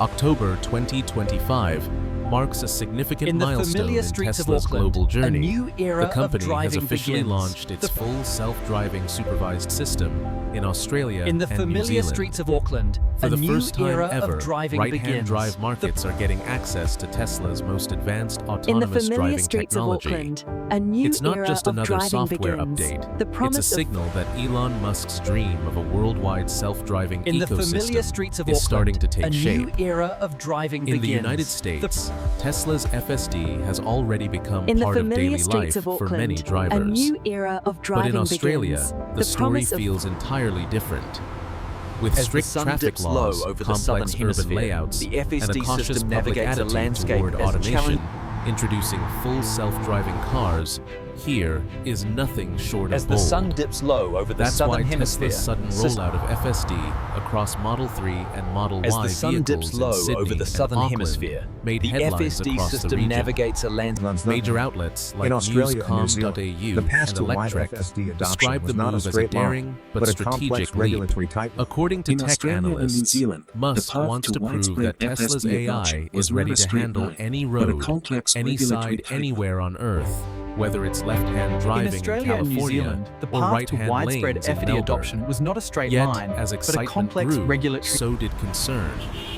October 2025 marks a significant milestone in Tesla's global journey. The company has officially launched its full self-driving supervised system in Australia and New Zealand. In the familiar streets of Auckland, for the first time ever, right-hand drive markets are getting access to Tesla's most advanced autonomous driving technology. It's not just another software update, it's a signal that Elon Musk's dream of a worldwide self-driving ecosystem is starting to take shape. In the United States, Tesla's FSD has already become part of daily life for many drivers. But in Australia, the story feels entirely different. With strict traffic laws, complex urban layouts, and a cautious public attitude toward automation, introducing full self-driving cars, here is nothing short of bold. As the sun dips low over the southern hemisphere, Tesla's sudden rollout of FSD across Model 3 and Model Y vehicles in Sydney and Auckland made headlines across the region. navigates a land. Major outlets like newscom.au and Electric describe the move as a daring but strategic leap. According to tech analysts, Musk wants to prove that Tesla's AI is ready to handle any road, any side, anywhere on Earth, whether it's left-hand driving in California or right-hand lanes in Melbourne. Adoption was not a straight Yet, line, as but a excitement complex grew, regulatory. so did concern.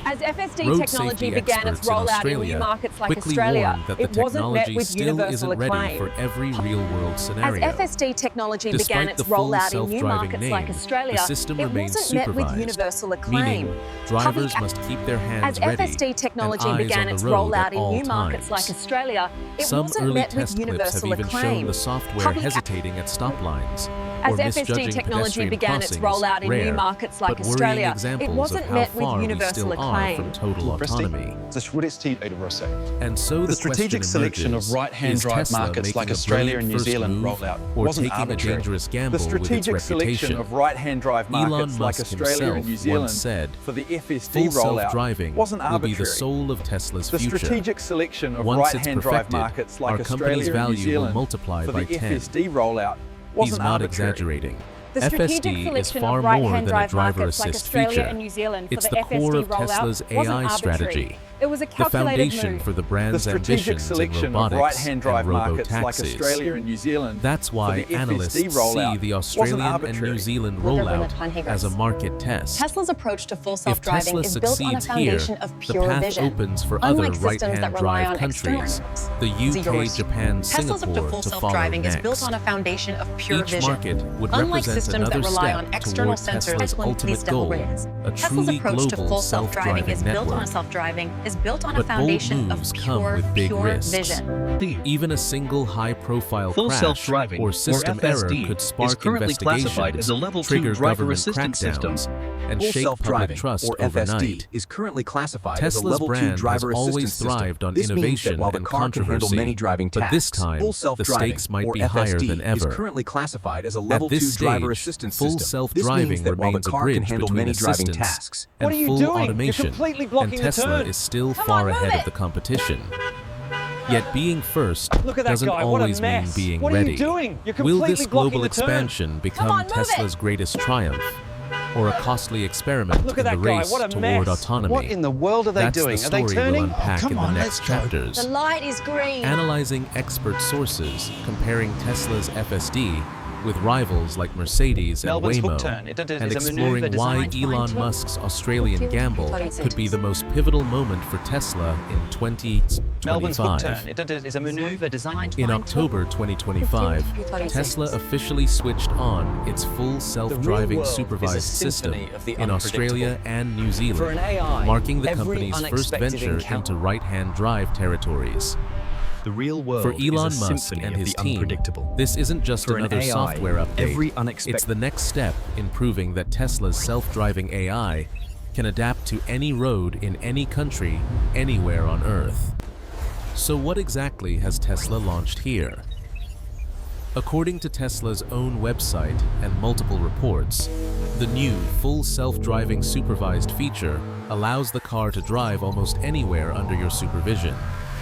As FSD Road technology safety began its experts in rollout in Australia new markets like quickly Australia, warned that the it wasn't met technology with still universal isn't ready acclaim. for every real-world scenario. As FSD technology Despite began its the full rollout in new self-driving markets like name, Australia, the system it remains wasn't met with supervised, universal acclaim. meaning drivers must keep their hands As ready FSD technology and eyes began on its the road rollout at in all new markets times. like Australia, it Some wasn't early met with test clips have universal even shown acclaim. the software hesitating at stop lines As or FSD misjudging technology pedestrian began its crossings, rollout in rare, new markets like but worrying Australia, it examples wasn't of how met with far we universal still are acclaim. from total autonomy. And so The strategic selection of right-hand drive markets like Australia and New Zealand rollout or wasn't taking arbitrary. a dangerous gamble The with its strategic reputation. selection of right-hand drive markets Elon like Musk Australia and New himself Zealand once said, for the FSD full rollout self-driving wasn't will arbitrary. be the soul of Tesla's The future. strategic selection of Once it's right-hand drive perfected, markets like our company's Australia and New value will Zealand multiply for by the 10. FSD rollout He's wasn't not arbitrary. exaggerating. The strategic FSD is selection far of more right-hand than a drive driver markets like assist Australia feature. and New Zealand for It's the the core FSD of rollout Tesla's wasn't AI arbitrary. strategy. It was a The calculated foundation move. for the The brand's strategic ambitions in selection of robotics right-hand drive and markets like robotaxis. Australia and New Zealand That's why for the analysts FSD rollout see the wasn't Australian and arbitrary. New Zealand We're rollout gonna ton as a market test. Tesla's approach to full If self-driving Tesla is built on a succeeds here, foundation of the pure path vision. opens for Unlike other systems that right-hand rely drive on countries, externals. the UK, Yours. Japan, Tesla's up to Singapore full to follow self-driving is next. built on a foundation of pure Each vision. market would Unlike represent systems that another rely on step external toward sensors, Tesla's like ultimate these devil goal, rays. a Tesla's truly approach to global full self-driving self-driving is built on network. self-driving is built on a But bold foundation of moves come pure, with big pure risks. vision. Even a single high-profile Full crash self-driving, or system or error FSD, could is spark currently classified investigations, as a level 2 trigger driver government assistance system. crackdowns, and Full shake public self-driving, trust or FSD, overnight. is currently classified as a Tesla's level 2 brand has driver always assistance thrived system. on This means innovation that while the and car can handle controversy, many driving but tasks, this time, full the self-driving, stakes might or be higher FSD, than is ever. currently classified as a At level 2 this driver stage, assistance full system. self-driving This means that while the remains a car bridge can handle between many driving assistance tasks, and What are you full doing? You're automation, completely blocking and the Tesla turn. is still Come far on, move ahead of it. the competition. Yet being first Look at that doesn't guy, what a always mean mess. being What are you ready. doing? You're Will completely this blocking global the turn. expansion become on, move it. Tesla's greatest triumph, or a costly experiment Look in at the that guy, race what a toward mess. autonomy? What in the world are they That's doing? the Are they story turning? we'll unpack in the next chapters. The light is green. Analyzing expert sources, comparing Tesla's FSD with rivals like Mercedes and Melbourne's Waymo, hook turn. It is and a exploring maneuver why designed to Elon fine-tune Musk's Australian gamble could be the most pivotal moment for Tesla in Melbourne's hook turn. 2025. It is a maneuver designed to In October 2025, Tesla officially switched on its full self-driving world is a supervised system symphony of the in Australia and New Zealand, For an AI, marking the every company's first unexpected venture encounter- into right-hand drive territories. The real world For Elon is a Musk symphony and of his the team, unpredictable. this isn't just For an another AI, software update. every unexpected- It's the next step in proving that Tesla's self-driving AI can adapt to any road in any country, anywhere on Earth. So what exactly has Tesla launched here? According to Tesla's own website and multiple reports, the new full self-driving supervised feature allows the car to drive almost anywhere under your supervision.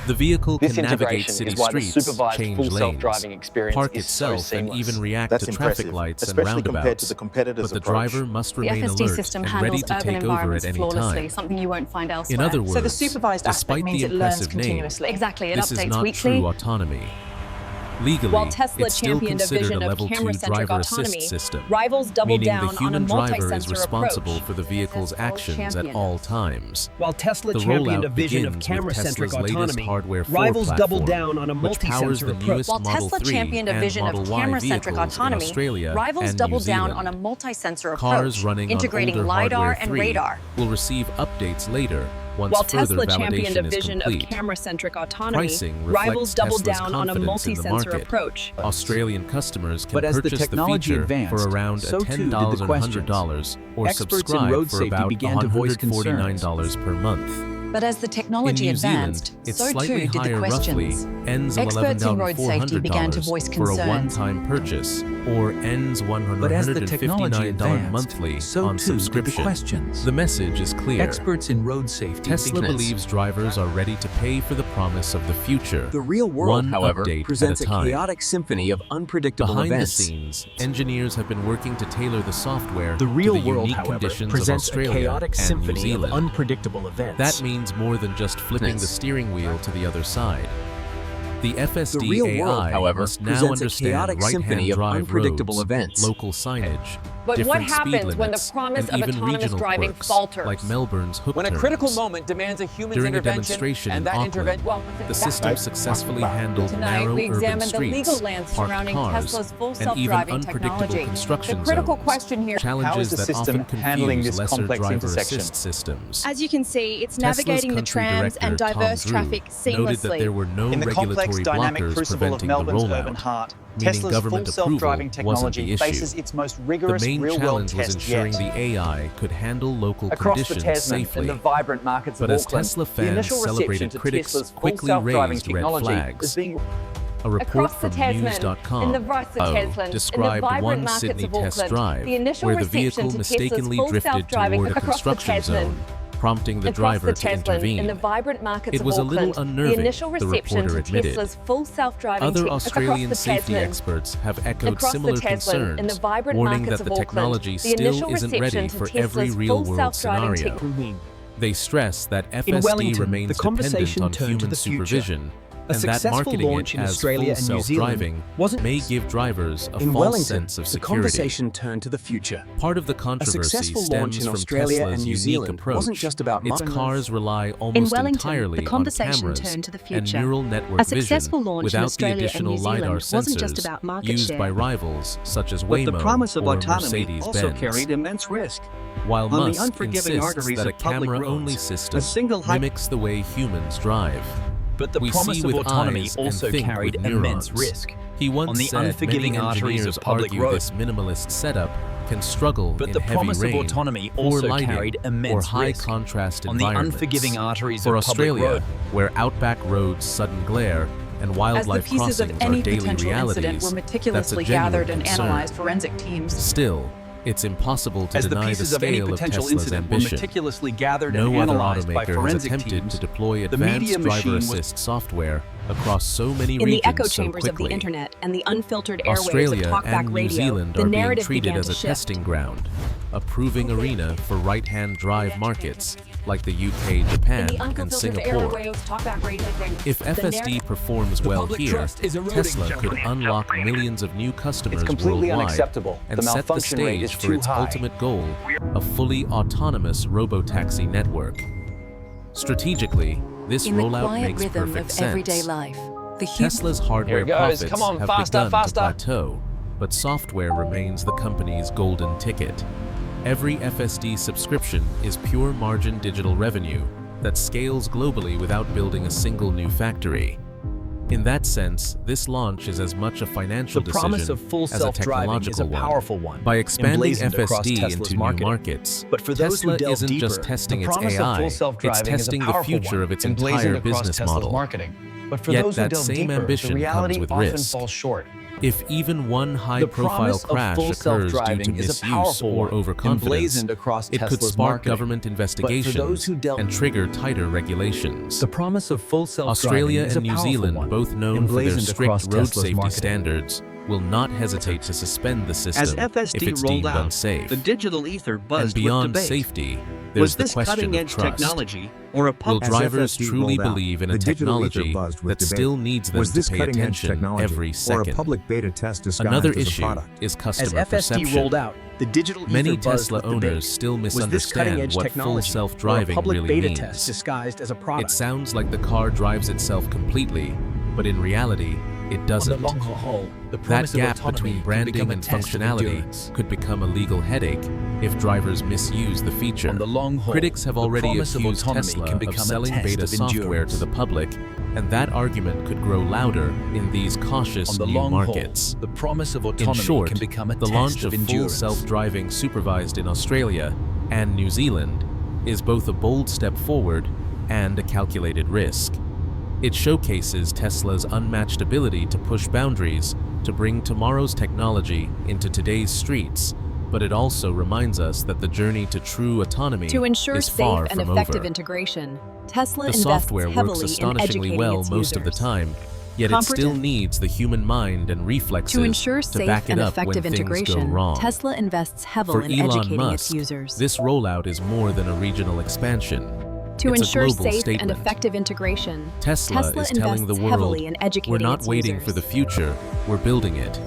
The vehicle This can navigate integration city is why the streets, supervised change full lanes, self-driving experience park is so itself, and seamless. even react That's to traffic impressive, lights and especially compared to roundabouts. the competitors' But the approach. driver must The remain FSD alert system and ready handles to urban take over at environments any flawlessly, time. something you won't find elsewhere. In other words, So the supervised despite aspect means the it learns impressive name, continuously. Exactly, it this is updates not weekly. true autonomy. Legally, While Tesla it's still championed a considered vision a of level 2 camera-centric driver autonomy, assist system, rivals doubled meaning down the on a human driver is multi-sensor responsible approach. for the vehicle's actions at all times. While Tesla The championed a rollout vision of begins with camera-centric Tesla's latest autonomy, hardware 4 rivals doubled platform, down on a which powers multi-sensor the approach. newest While Model Tesla 3 championed a and vision Model of Y camera-centric vehicles in autonomy, Australia rivals and doubled New down Zealand. on a multi-sensor Cars approach, running integrating on older LiDAR hardware and 3 radar. will receive updates later once While further Tesla championed a validation is vision of complete. camera-centric autonomy, Pricing rivals reflects doubled Tesla's down on a confidence in the multi-sensor market. approach. Australian customers can But as the purchase technology feature advanced, for around so too did the $10 or questions. $100 or Experts in subscribe road for safety about began to voice $149 per month. But as the technology In New advanced, Zealand, it's so slightly too did the higher questions. roughly, ends of Experts in road safety began to voice $11,400 for a concerns. one-time purchase, or ends But as the technology $159 advanced, monthly so on too did the subscription. questions. The message is clear. Experts in road safety Tesla began. believes drivers are ready to pay for the promise of the future. The real world, one however, update presents at a a time. chaotic symphony of unpredictable Behind events. the scenes, engineers have been working to tailor the software The real to the world, unique however, conditions presents of Australia a chaotic and New symphony of Zealand. unpredictable events. That means more than just flipping the steering wheel to the other side. The FSD The real AI world, however, must now presents a understand chaotic symphony right-hand of drive unpredictable roads, events. local signage, But what different speed happens when the limits, promise and of even autonomous regional driving quirks, falters? like Melbourne's hook When a turns. critical moment demands a human's During a intervention, demonstration and in that Auckland, intervention, the system successfully handled Tonight, narrow we urban examine the streets, legal lands parked surrounding cars, Tesla's full and even self-driving unpredictable technology. construction The critical zones, question here: challenges How is the that system often handling confuse this lesser complex driver intersection? assist systems. As you can see, it's Tesla's navigating the country trams and director, Tom diverse Drew, traffic noted that there seamlessly. were no In the complex, regulatory dynamic blockers crucible of preventing the Melbourne's rollout, urban heart, meaning Tesla's full government self-driving approval wasn't the technology issue. faces its most The rigorous main real-world challenge was test ensuring yet. the AI could handle local Across the conditions Tasman safely. and the vibrant markets But of as Auckland, Tesla the fans initial reception celebrated, to critics Tesla's full quickly self-driving raised red technology flags. is being A report Across the from Tasman, News.com in the Across the Tasman, in the described vibrant one markets Sydney of test Auckland, drive the initial where the reception vehicle to mistakenly Tesla's full drifted self-driving toward a across the construction Tasman. zone, prompting the Across driver the to Tasman, intervene. in the vibrant markets It of was a Auckland, little unnerving, the initial the reception reporter to admitted. Tesla's full self-driving Other Australian across the safety Tasman. experts have echoed Across similar the Tasman, in concerns, the vibrant warning markets that the of Auckland, technology the still initial isn't reception ready to for Tesla's every full real-world self-driving scenario. They stress that FSD In Wellington, remains the dependent conversation on turned to human the future. supervision, A and that successful marketing launch it in as Australia full and New Zealand self-driving wasn't may give drivers a in false Wellington, sense of the security. conversation turned to the future. Part of the A controversy successful stems launch in from Australia Tesla's and New unique Zealand approach. wasn't just about Its marketing. cars rely In almost Wellington, entirely the conversation on cameras turned to the and future. neural network A successful vision launch in without the Australia and additional New Zealand LiDAR wasn't just sensors about market used share. by rivals such as But Waymo the promise of or autonomy also Mercedes-Benz. carried immense risk. While On the Musk unforgiving insists arteries that a of public camera-only roads, system a single mimics the way humans drive. But the We promise see of with autonomy eyes and also think carried with immense neurons. risk. He once On the said unforgiving many arteries engineers of public argue roads. this minimalist setup can struggle But in the heavy promise rain, of autonomy poor also lighting, carried or immense high risk. contrast On the environments. unforgiving arteries For of public Australia, road. where outback roads, sudden glare, and wildlife As the pieces of crossings any are daily potential incident realities, were that's a meticulously genuine gathered and concern. analyzed, forensic teams. Still, it's impossible to As the deny the pieces of any scale of potential Tesla's incident were ambition. meticulously gathered No and other analyzed by automaker has forensic attempted teams, to deploy the media advanced machine driver was assist software across so many In the regions echo so chambers of the quickly. internet and the unfiltered airwaves Australia of talkback and New radio, Zealand the are being narrative treated began as to a shift. testing ground, a proving arena for right-hand drive markets like the UK, Japan, and Singapore. If FSD performs well here, trust is eroding, Tesla could gentlemen. unlock millions of new customers It's completely worldwide unacceptable. and The set the malfunction rate is stage for too its high. ultimate goal, a fully autonomous robotaxi network. Strategically, this In the rollout quiet makes rhythm perfect of everyday sense. life, the human Tesla's hardware Here it goes. profits Come on, have faster, begun faster. to plateau, but software remains the company's golden ticket. Every FSD subscription is pure margin digital revenue that scales globally without building a single new factory. In that sense, this launch is as much a financial The promise decision of full as a self-driving is a technological powerful one, By expanding emblazoned across FSD Tesla's into new marketing. markets, But for those Tesla who delve isn't deeper, just testing the its promise AI, of full it's self-driving testing is a the powerful future one, of its emblazoned entire across business Tesla's model. marketing. But for Yet those who that delve same deeper, ambition the reality comes with often risk. falls short. If even one high-profile promise of crash full occurs due to self-driving is a misuse powerful or one, overconfidence, emblazoned across it could Tesla's spark marketing. government investigations and trigger tighter regulations. The promise of full self-driving Australia is a and New powerful Zealand, one, both known for their emblazoned across strict road Tesla's safety marketing. standards, will not hesitate to suspend the system As if FSD it's rolled deemed out, unsafe. the digital ether And buzzed beyond with debate. safety, Was there's the this question of cutting-edge trust. technology or a Will public? drivers FSD truly rolled out, believe in a the digital ether technology buzzed with that debate. still needs them Was to this pay cutting-edge attention technology every or a second? public beta test disguised Another as a issue product? is As customer FSD perception. rolled out, the digital ether Many buzzed Tesla with debate. owners still Was this misunderstand cutting-edge what full technology or a self-driving public really beta means. test disguised as a It product? sounds like the car drives itself completely, but in reality, it doesn't. On the long haul, the That promise of gap autonomy between can branding become a and test of functionality endurance. could become a legal headache if drivers misuse the feature. On the long haul, Critics have the already promise of accused autonomy Tesla can of become a selling test beta of software endurance. to the public, and that argument could grow louder in these cautious On the new long markets. haul, the promise of In autonomy short, can become a the test launch of full endurance. self-driving supervised in Australia and New Zealand is both a bold step forward and a calculated risk. It showcases Tesla's unmatched ability to push boundaries to bring tomorrow's technology into today's streets, but it also reminds us that the journey to true autonomy To ensure is safe far and from effective over. integration, Tesla The invests software works heavily in astonishingly educating well its most of the users. time, yet it still Comprehend. needs the human mind and reflexes To ensure to safe back it and up when effective things go integration, wrong. Tesla invests For heavily in Elon educating Musk, its users. this rollout is more than a regional expansion. To It's a ensure global safe statement. and effective integration, Tesla is telling the invests world, heavily in educating we're not its waiting users. for the future, we're building it.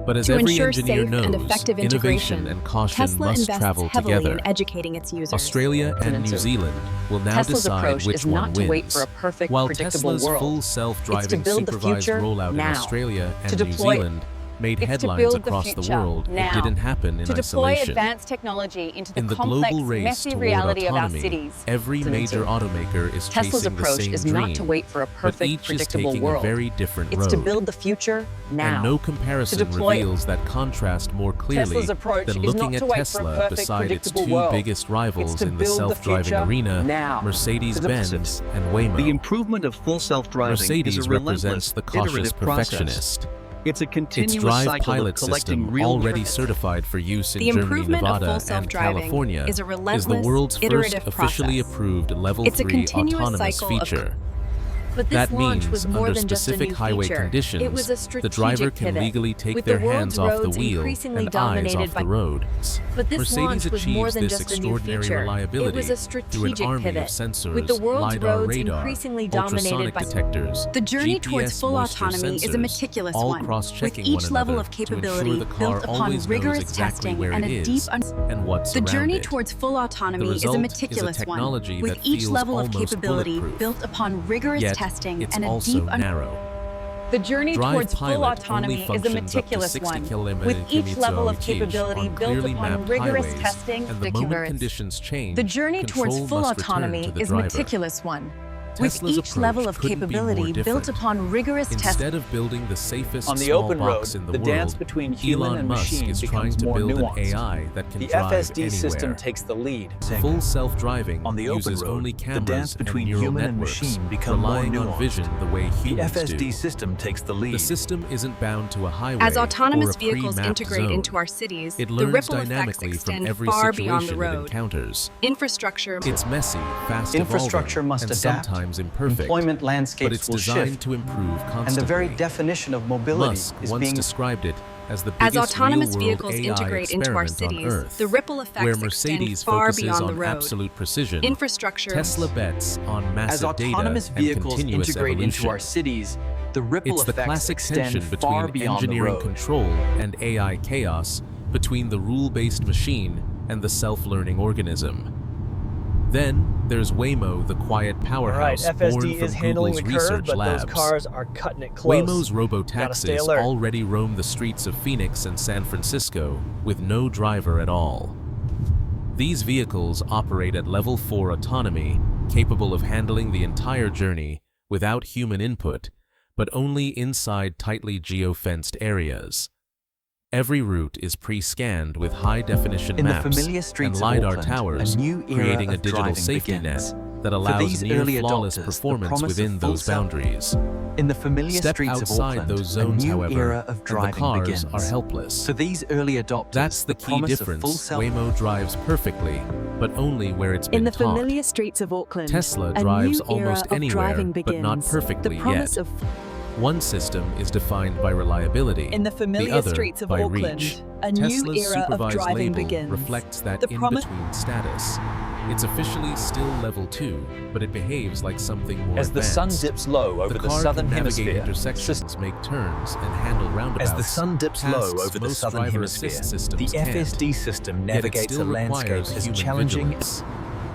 But as To every ensure engineer safe knows, and effective innovation integration, and caution Tesla must invests travel heavily together. in educating its users. Australia and New Zealand will now Tesla's decide approach which is one not to wins. wait for a perfect, While predictable Tesla's world. full It's to self-driving build the supervised future rollout in now. Australia To and New deploy- Zealand made It's to headlines build the across the future world, now. it didn't happen in To deploy isolation. advanced technology into the In the complex, global race messy toward reality of our autonomy, cities. every major automaker is Tesla's chasing the approach same is dream, not to wait for a but perfect, each is predictable taking world. a very different It's road. to build the future now. And no comparison To deploy- reveals that contrast more clearly Tesla's approach than is looking not at to wait for a Tesla perfect, beside its predictable two world. biggest rivals It's to in the build the self-driving future arena, now. Mercedes-Benz and Waymo. The improvement of full self-driving Mercedes is a represents relentless, the cautious iterative process. perfectionist. It's a Its continuous Drive cycle pilot of collecting system, real already data. certified for use in The Germany, improvement of Nevada, full and self-driving California, is a the relentless, world's first iterative officially process. approved Level It's a 3 continuous autonomous cycle of feature. But this That launch means, was more under than just a specific new highway feature. conditions, It was a the strategic driver can pivot, legally take with their the hands world's off the roads wheel increasingly and eyes dominated off by the road. But this Mercedes launch was more achieves than this just a new extraordinary feature. reliability It was a through an strategic army pivot, of sensors, with the world's LiDAR roads radar, increasingly dominated ultrasonic by detectors, The journey towards GPS full moisture autonomy is a sensors, meticulous all one, with cross-checking each one level another of to ensure capability the car built upon always knows rigorous exactly testing where and it a deep is and what's The around journey it. towards full autonomy The is a result meticulous is a technology one, with that each feels level of almost capability bulletproof. built upon rigorous Yet, testing it's and a also deep narrow. The journey Drive towards full Pilot autonomy only is a functions up to meticulous 60 one, km with each commutes level of on capability on built clearly upon mapped rigorous highways, testing. and the moment conditions change, The journey towards control full must return autonomy to the is a driver. meticulous one, with Tesla's each level of approach couldn't be more capability built different. upon rigorous testing. Instead of building the safest On the small open box road, in the the world, dance between human Elon and Musk machine is trying becomes to more build nuanced. an AI that can The drive FSD anywhere. system takes the lead. Full self-driving On the open uses road, only the cameras dance between and neural human and networks, machine become more relying on nuanced. vision the way The humans FSD do. system takes the lead. The system isn't bound to a highway As or autonomous a vehicles pre-mapped integrate zone. into our cities, It the learns ripple effects dynamically from extend every far situation beyond the it road. encounters. Infrastructure. It's messy, fast Infrastructure evolving, must and adapt. sometimes imperfect, Employment landscapes but it's will designed shift, to improve constantly. and the very definition of mobility Musk is once being described it as the As biggest autonomous real-world vehicles AI integrate into our experiment on cities, Earth, the ripple effects where extend Mercedes far focuses beyond the on road. absolute precision. Infrastructure. Tesla bets on As massive autonomous data and vehicles continuous integrate evolution. into our cities, the ripple It's the effects classic extend tension far between beyond the engineering road. control and AI chaos, between the rule-based machine and the self-learning organism. Then there's Waymo, the quiet powerhouse born FSD from is handling Google's the curve, research but labs. those cars are cutting it close. Waymo's Gotta stay robotaxis alert. already roam the streets of Phoenix and San Francisco with no driver at all. These vehicles operate at level 4 autonomy, capable of handling the entire journey without human input, but only inside tightly geo-fenced areas. Every route is pre-scanned with high-definition In the maps familiar and streets of LiDAR Auckland, towers, a new era creating a of digital driving safety begins. net that allows near flawless performance within those boundaries. In the familiar Step streets of outside Auckland, those zones, a new however, era of and driving the cars begins. are helpless. For these early adopters, That's the key promise of difference. full self- Waymo drives perfectly, but only where it's been In the taught. familiar streets of Auckland, Tesla a drives new era almost of anywhere, driving but begins. not perfectly the promise yet. Of One system is defined by reliability, In the familiar other streets of by Auckland, reach. a new Tesla's era of supervised driving label begins. reflects that The promise- in-between status. It's officially still level 2, but it behaves like something more As the sun advanced. dips low over the car southern can navigate hemisphere, intersections, make turns, and handle roundabouts. As the sun dips low tasks over the most southern driver hemisphere, assist systems the can't. FSD system Yet it navigates a still landscape requires as human challenging vigilance.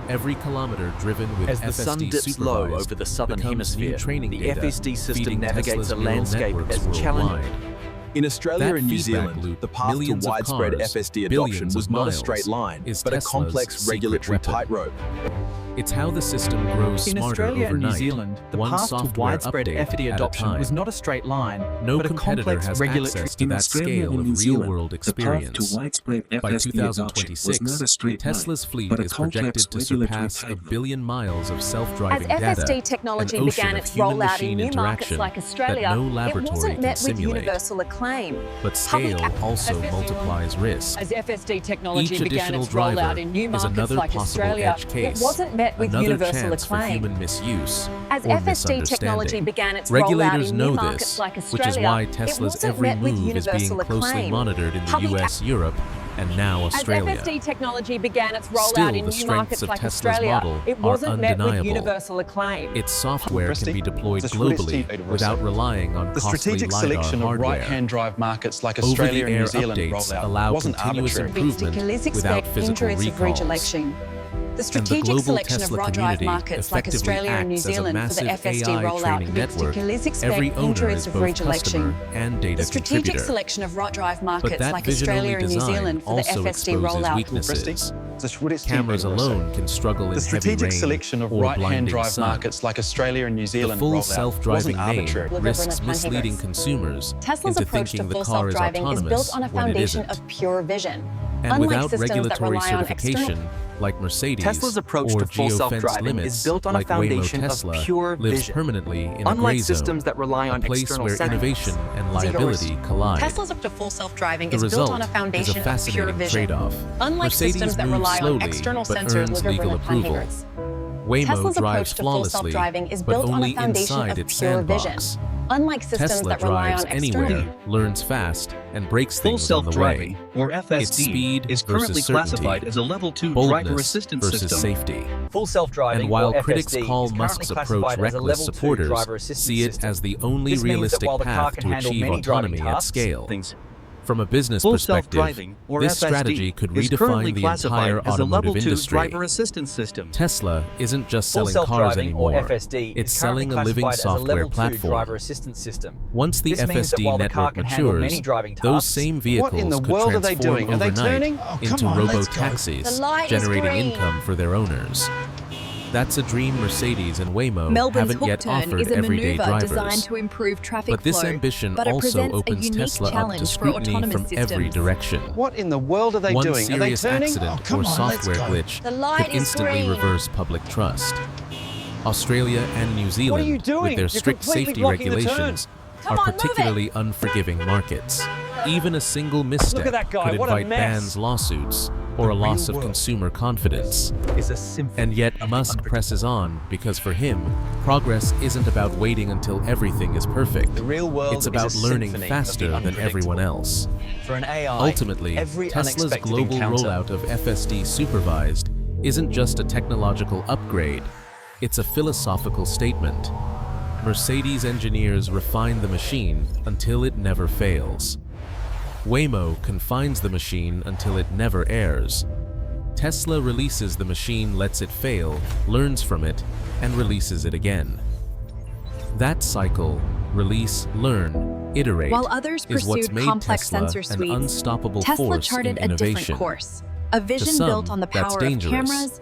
Every kilometer driven with as the sun FSD dips supervised low over the southern becomes new hemisphere. training The data, FSD system feeding navigates Tesla's a neural landscape networks as challenging. worldwide. In Australia That and New feedback Zealand, loop, the path to millions of widespread cars, FSD billions adoption of was not a miles, straight line, is but a Tesla's complex secret regulatory weapon. tightrope. It's how the system grows In smarter Australia and overnight, New Zealand, the one path to software widespread update FSD at a adoption time. was not a straight line, No but a competitor complex has regulatory. access to that scale of real-world experience. By 2026, Tesla's fleet is projected to surpass 1 billion miles of As self-driving data, FSD technology an ocean began of its rollout in human-machine new markets interaction like Australia, that no it laboratory wasn't can met with simulate. universal acclaim. But scale also multiplies risk. As FSD technology Each began additional its driver rollout in new is markets another like possible Australia, edge case, it wasn't met with another universal chance for acclaim. human misuse As or FSD technology misunderstanding. began its Regulators rollout in know new this, markets like which Australia, is why it Tesla's wasn't every met with move is being universal closely acclaim. monitored in the Public US, Europe, and now Australia. As FSD technology began its rollout Still, in the new strengths markets of like Tesla's Australia, model it are wasn't met with undeniable. universal acclaim. Its software can be deployed globally without relying on The costly strategic LiDAR selection of hardware. right-hand drive markets like Australia and Over-the-air New Zealand updates rollout allow wasn't continuous arbitrary. improvement without physical recalls. The And the strategic global selection Tesla of right drive community markets like effectively Australia and New acts as a Zealand for the massive FSD AI rollout training network. Every owner is both customer and data The strategic contributor. selection of right drive But markets that like vision-only Australia and New design Zealand for the also FSD exposes rollout. weaknesses. Cameras alone can struggle in The heavy strategic rain selection of or right-hand blinding drive sun. markets like Australia and New The Zealand full rollout self-driving wasn't name arbitrary. risks misleading consumers Tesla's into approach to thinking the full car is self-driving is autonomous built on a when it foundation isn't. of pure vision. And Unlike without systems that regulatory rely on certification, external like Mercedes, Tesla's approach or to full geofence self-driving limits, is built on a like foundation Waymo of Tesla, pure lives vision. permanently in a Unlike gray zone, systems that rely on a place external where settings. innovation and Is it yours? liability collide. Tesla's approach to full self-driving The is built result on a is foundation a of pure fascinating vision. trade-off. Unlike Mercedes systems that moves rely on slowly, external but sensors earns living legal in approval. hundreds. Waymo Tesla's drives approach to full flawlessly, self-driving is but built on only a foundation inside of its pure vision. sandbox. Unlike systems Tesla that rely drives on external anywhere, learns fast, and breaks Full things on the way. self-driving, or Its FSD, speed is versus currently certainty, classified as a Level 2 boldness driver assistance versus system. safety. Full self-driving, And while or critics FSD, call is currently Musk's approach classified as a reckless, level 2 supporters driver assistance see it system. as the only This means that realistic while the car path can to handle achieve many driving autonomy at tasks, scale. Things. From a business Full perspective, self-driving, or this FSD, strategy could is currently redefine the classified entire as a Level automotive 2 industry. driver assistance system. Tesla isn't just Full selling cars self-driving, or anymore. FSD, It's is currently selling a living classified as a software level 2 platform. driver assistance system. Once the This means that FSD while the car network can handle many matures, driving those tasks, same vehicles What in the could world are they transform doing? Are they overnight turning? into let's go. robotaxis, The light is generating green. income for their owners. That's a dream Mercedes and Waymo Melbourne's haven't hook yet turn offered is a everyday maneuver drivers. designed to improve traffic But this flow, ambition but it also presents a opens unique Tesla up to challenge for scrutiny autonomous from every systems. direction. What in the world are they One doing? Are they serious turning? accident or software glitch The light could is instantly green. reverse public trust. Australia and New Zealand, you doing? with their You're strict completely safety blocking the regulations, Come are on, move it. particularly unforgiving markets. Even a single misstep Look at that guy, could what a invite mess. bans, lawsuits, or a loss of consumer confidence. Is a symphony. And yet Musk presses on because for him, progress isn't about waiting until everything is perfect. The real world It's is about a learning symphony of faster the than everyone unpredictable. else. For an AI, Ultimately, every Tesla's unexpected global encounter rollout of FSD Supervised isn't just a technological upgrade, it's a philosophical statement. Mercedes engineers refine the machine until it never fails. Waymo confines the machine until it never errs. Tesla releases the machine, lets it fail, learns from it, and releases it again. That cycle, release, learn, iterate, While others is what's pursued made complex Tesla sensor an suites, unstoppable Tesla force charted in a different innovation. course. A vision some, built on the that's power of dangerous. cameras.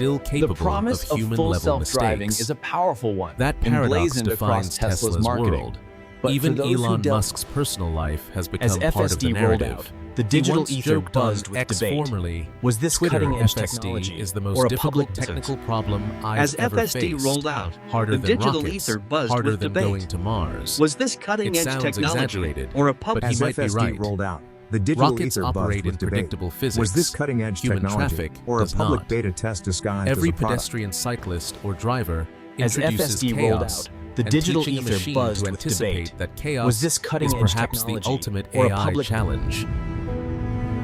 still capable The promise of of full human-level self-driving mistakes. is a powerful one, That paradox emblazoned across defines Tesla's Tesla's marketing. world. But Even for those who Elon dealt- Musk's personal life has as become part of the FSD rolled narrative. out, The digital ether buzzed with X debate. formerly, Was this Twitter cutting-edge FSD technology is the or most a difficult public technical problem As I've ever FSD faced. rolled out, Harder the than digital rockets, ether buzzed harder with than debate. going to Mars. Was this It cutting-edge sounds technology exaggerated, or a but public he As might be FSD right. rolled out, the digital Rockets ether buzzed operate in with debate. predictable physics. Was this cutting-edge Human technology traffic or a does public not. beta test disguised Every as a product? pedestrian, cyclist, or driver As introduces FSD rolled chaos, out, the and digital teaching a ether machine buzzed to with anticipate debate. that chaos Was this is cutting-edge perhaps the technology ultimate or a AI public challenge.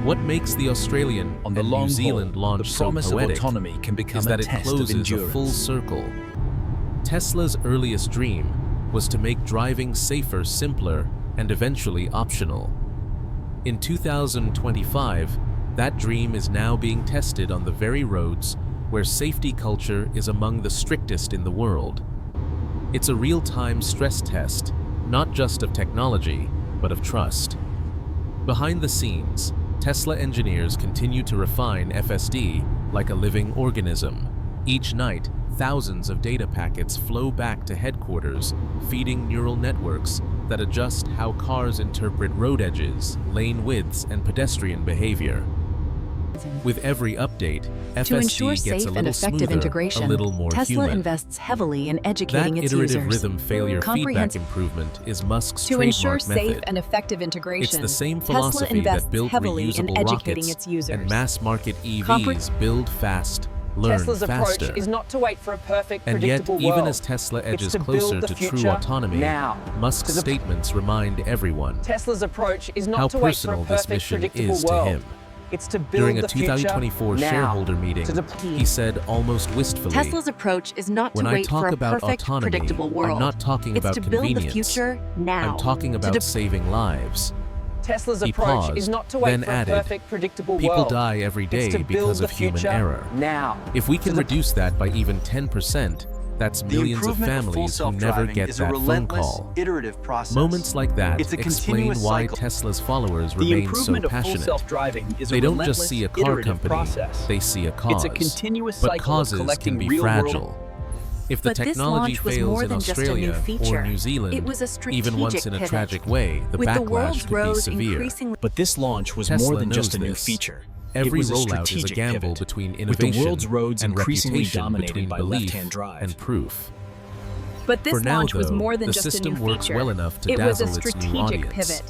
What makes the Australian On the and long New Zealand haul, launch the so promise poetic of autonomy can become is a that it test of closes a endurance. full circle. Tesla's earliest dream was to make driving safer, simpler, and eventually optional. In 2025, that dream is now being tested on the very roads where safety culture is among the strictest in the world. It's a real-time stress test, not just of technology, but of trust. Behind the scenes, Tesla engineers continue to refine FSD like a living organism. Each night, thousands of data packets flow back to headquarters, feeding neural networks that adjust how cars interpret road edges, lane widths, and pedestrian behavior. With every update, To ensure FSD gets safe a and little effective smoother, integration, a little more Tesla human. invests heavily in educating That its iterative users. rhythm failure feedback Comprehensive- improvement is Musk's To ensure trademark safe method. and effective integration, It's the same Tesla philosophy invests that built heavily in reusable educating rockets its users. and mass-market EVs build fast, learn Tesla's faster. approach is not to wait for a perfect, And yet, predictable even world. as Tesla It's edges to closer build the to true future autonomy, now. Musk's To the- statements remind everyone Tesla's approach is not how to wait for a personal this perfect, mission predictable is to world. him. It's to build During a the future 2024 now. shareholder meeting, To deploy- he said almost wistfully, Tesla's approach is not to "When I wait for talk a about perfect, autonomy, predictable world. I'm not talking it's about to build the convenience. future now. I'm talking To about de- saving lives." Tesla's He approach paused, is not to wait then for added, a perfect, predictable "People world. die every day It's to because build of the human future error. now. If we can To de- reduce that by even 10%, that's The millions of improvement full families who never self-driving get is a that phone relentless, call. iterative process. Moments like that It's a explain continuous why cycle. Tesla's followers The remain so improvement of full passionate. self-driving is They a don't relentless, just see a car iterative company, process. they see a cause. It's a continuous But cycle of causes collecting can be real-world- fragile. If the But this technology launch was fails more in than just a new Australia feature. or New Zealand, It was a even once strategic in a pivot. tragic way, the With the backlash world's could be roads severe. increasingly But this launch was Tesla more than just a knows new this. feature. Every it was a rollout is a strategic gamble pivot. between With innovation the world's roads and increasingly reputation, dominated between by belief left-hand drive. and proof. But this For now, launch was though, more than the just a system new works feature. well enough to It was a dazzle its new strategic audience. pivot.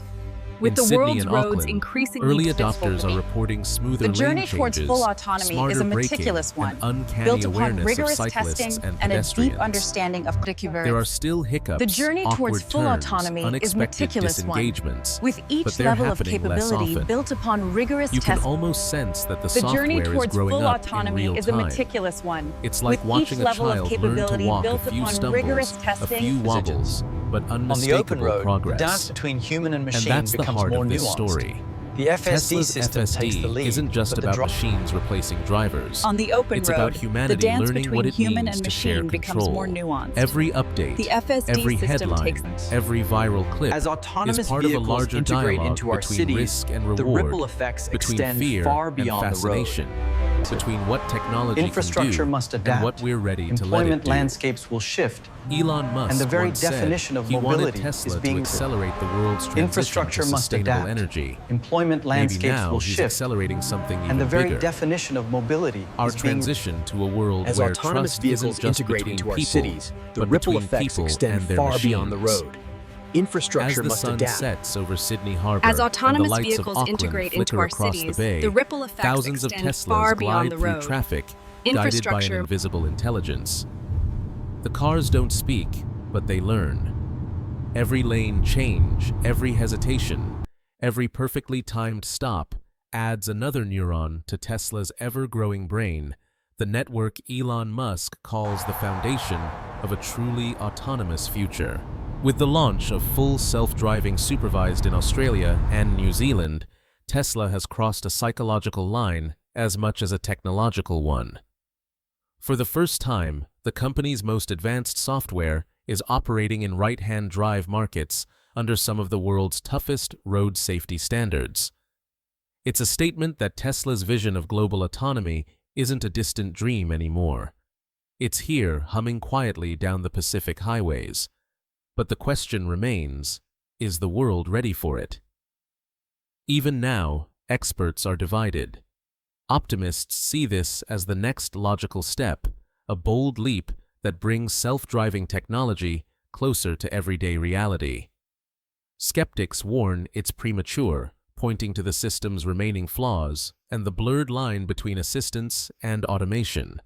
With In the Sydney world's and roads Auckland, increasingly early flexible, adopters are reporting smoother The journey lane towards changes, full autonomy is smarter a braking, meticulous one, and uncanny built upon awareness of rigorous cyclists testing and and a pedestrians. deep understanding of There are still hiccups, The journey towards awkward full turns, autonomy is unexpected meticulous one, disengagements, with but each they're level of happening less capability often. built upon rigorous You can testing. almost sense that the The journey software is towards growing full up in autonomy real is a time. meticulous one, It's like with watching each a level of child learn to capability walk built a few upon rigorous stumbles, a testing. few wobbles, but On the open unmistakable road, the progress. dance between human and And machine that's the becomes heart more of this nuanced. story. The FSD Tesla's system takes the FSD lead, isn't just but the about drive machines replacing drivers. On the open It's road, about the humanity dance learning between what it human means and to share machine becomes control. more nuanced. Every update, The FSD every system headline, takes- every viral clip As autonomous is part of a vehicles larger integrate dialogue into our between cities, risk and the reward, ripple effects between extend fear far and beyond the road. fascination, between what technology Infrastructure can do must and adapt. what we're ready to let it Employment do. landscapes will shift. Elon Musk And the very once definition said of he wanted mobility Tesla is being to accelerate the world's transition Infrastructure to must sustainable adapt. energy. Employment Maybe landscapes now will he's shift. accelerating something even And the very bigger. definition of mobility Our is being transition to a world As where autonomous trust vehicles isn't just integrate between into our people, cities, the but ripple between effects people extend and their far beyond the machines. road. As Infrastructure the must sun adapt. sets over Sydney Harbor As and autonomous the lights vehicles of Auckland integrate into flicker our across cities, the bay, the ripple effects thousands of extend Teslas far glide beyond the through road. traffic, guided by an Infrastructure- invisible intelligence. The cars don't speak, but they learn. Every lane change, every hesitation, every perfectly timed stop adds another neuron to Tesla's ever-growing brain, the network Elon Musk calls the foundation of a truly autonomous future. With the launch of full self-driving Supervised in Australia and New Zealand, Tesla has crossed a psychological line as much as a technological one. For the first time, the company's most advanced software is operating in right-hand drive markets under some of the world's toughest road safety standards. It's a statement that Tesla's vision of global autonomy isn't a distant dream anymore. It's here, humming quietly down the Pacific highways. But the question remains, is the world ready for it? Even now, experts are divided. Optimists see this as the next logical step, a bold leap that brings self-driving technology closer to everyday reality. Skeptics warn it's premature, pointing to the system's remaining flaws and the blurred line between assistance and automation.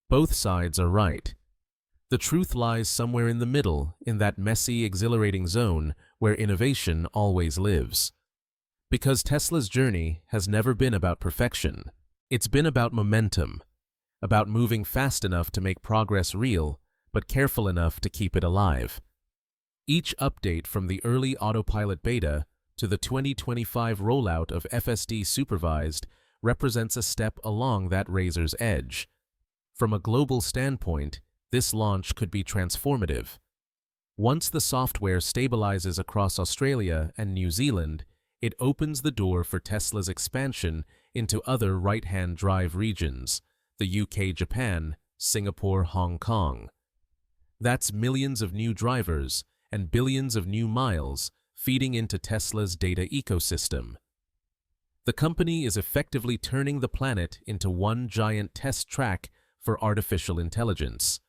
Both sides are right. The truth lies somewhere in the middle, in that messy, exhilarating zone where innovation always lives. Because Tesla's journey has never been about perfection. It's been about momentum, about moving fast enough to make progress real, but careful enough to keep it alive. Each update from the early autopilot beta to the 2025 rollout of FSD Supervised represents a step along that razor's edge. From a global standpoint, this launch could be transformative. Once the software stabilizes across Australia and New Zealand, it opens the door for Tesla's expansion into other right-hand drive regions, the UK, Japan, Singapore, Hong Kong. That's millions of new drivers and billions of new miles feeding into Tesla's data ecosystem. The company is effectively turning the planet into one giant test track for artificial intelligence,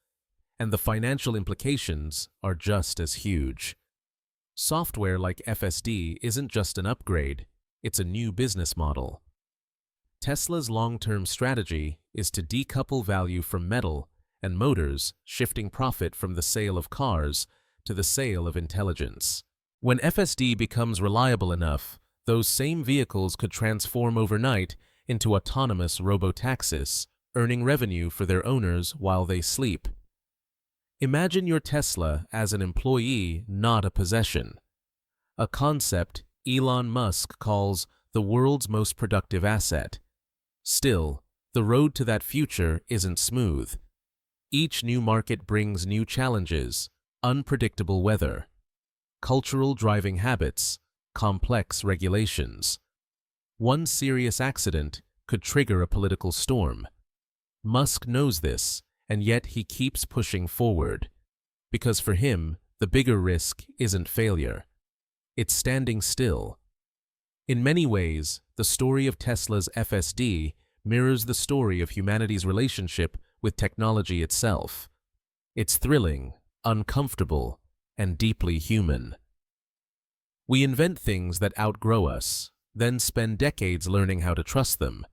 and the financial implications are just as huge. Software like FSD isn't just an upgrade, it's a new business model. Tesla's long-term strategy is to decouple value from metal and motors, shifting profit from the sale of cars to the sale of intelligence. When FSD becomes reliable enough, those same vehicles could transform overnight into autonomous robotaxis, earning revenue for their owners while they sleep. Imagine your Tesla as an employee, not a possession. A concept Elon Musk calls the world's most productive asset. Still, the road to that future isn't smooth. Each new market brings new challenges, unpredictable weather, cultural driving habits, complex regulations. One serious accident could trigger a political storm. Musk knows this, and yet he keeps pushing forward. Because for him, the bigger risk isn't failure. It's standing still. In many ways, the story of Tesla's FSD mirrors the story of humanity's relationship with technology itself. It's thrilling, uncomfortable, and deeply human. We invent things that outgrow us, then spend decades learning how to trust them.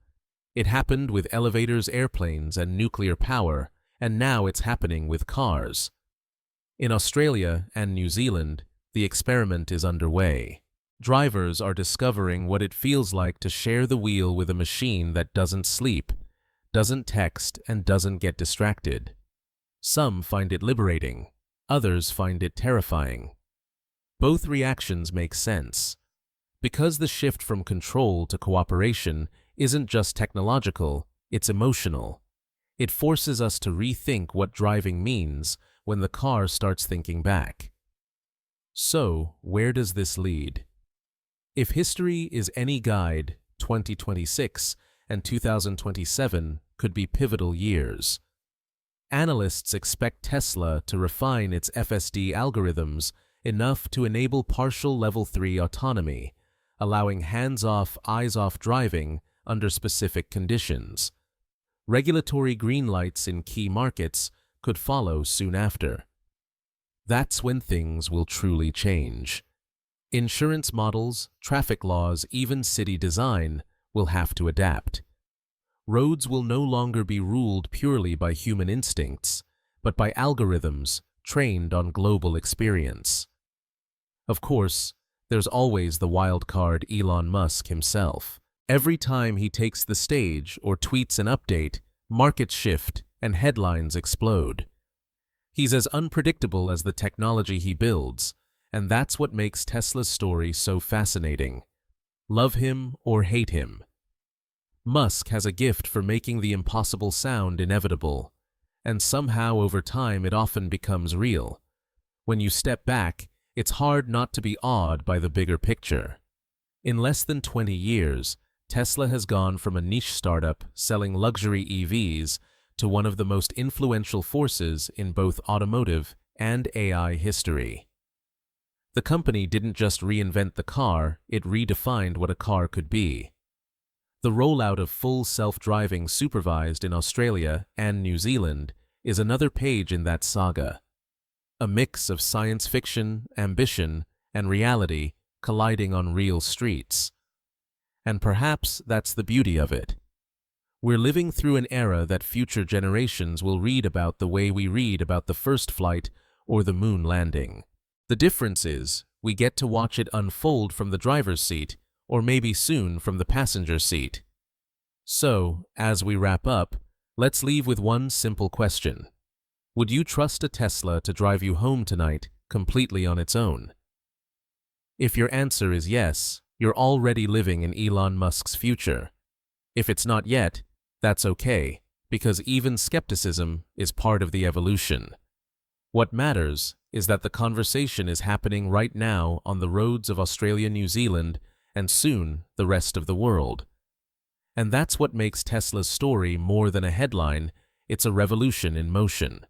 It happened with elevators, airplanes, and nuclear power, and now it's happening with cars. In Australia and New Zealand, the experiment is underway. Drivers are discovering what it feels like to share the wheel with a machine that doesn't sleep, doesn't text, and doesn't get distracted. Some find it liberating, others find it terrifying. Both reactions make sense. Because the shift from control to cooperation isn't just technological, it's emotional. It forces us to rethink what driving means when the car starts thinking back. So, where does this lead? If history is any guide, 2026 and 2027 could be pivotal years. Analysts expect Tesla to refine its FSD algorithms enough to enable partial Level 3 autonomy, allowing hands-off, eyes-off driving under specific conditions. Regulatory green lights in key markets could follow soon after. That's when things will truly change. Insurance models, traffic laws, even city design will have to adapt. Roads will no longer be ruled purely by human instincts, but by algorithms trained on global experience. Of course, there's always the wild card Elon Musk himself. Every time he takes the stage or tweets an update, markets shift and headlines explode. He's as unpredictable as the technology he builds, and that's what makes Tesla's story so fascinating. Love him or hate him. Musk has a gift for making the impossible sound inevitable, and somehow over time it often becomes real. When you step back, it's hard not to be awed by the bigger picture. In less than 20 years, Tesla has gone from a niche startup selling luxury EVs to one of the most influential forces in both automotive and AI history. The company didn't just reinvent the car, it redefined what a car could be. The rollout of full self-driving Supervised in Australia and New Zealand is another page in that saga. A mix of science fiction, ambition, and reality colliding on real streets. And perhaps that's the beauty of it. We're living through an era that future generations will read about the way we read about the first flight or the moon landing. The difference is, we get to watch it unfold from the driver's seat, or maybe soon from the passenger seat. So, as we wrap up, let's leave with one simple question. Would you trust a Tesla to drive you home tonight, completely on its own? If your answer is yes, you're already living in Elon Musk's future. If it's not yet, that's okay, because even skepticism is part of the evolution. What matters is that the conversation is happening right now on the roads of Australia, New Zealand, and soon the rest of the world. And that's what makes Tesla's story more than a headline, it's a revolution in motion.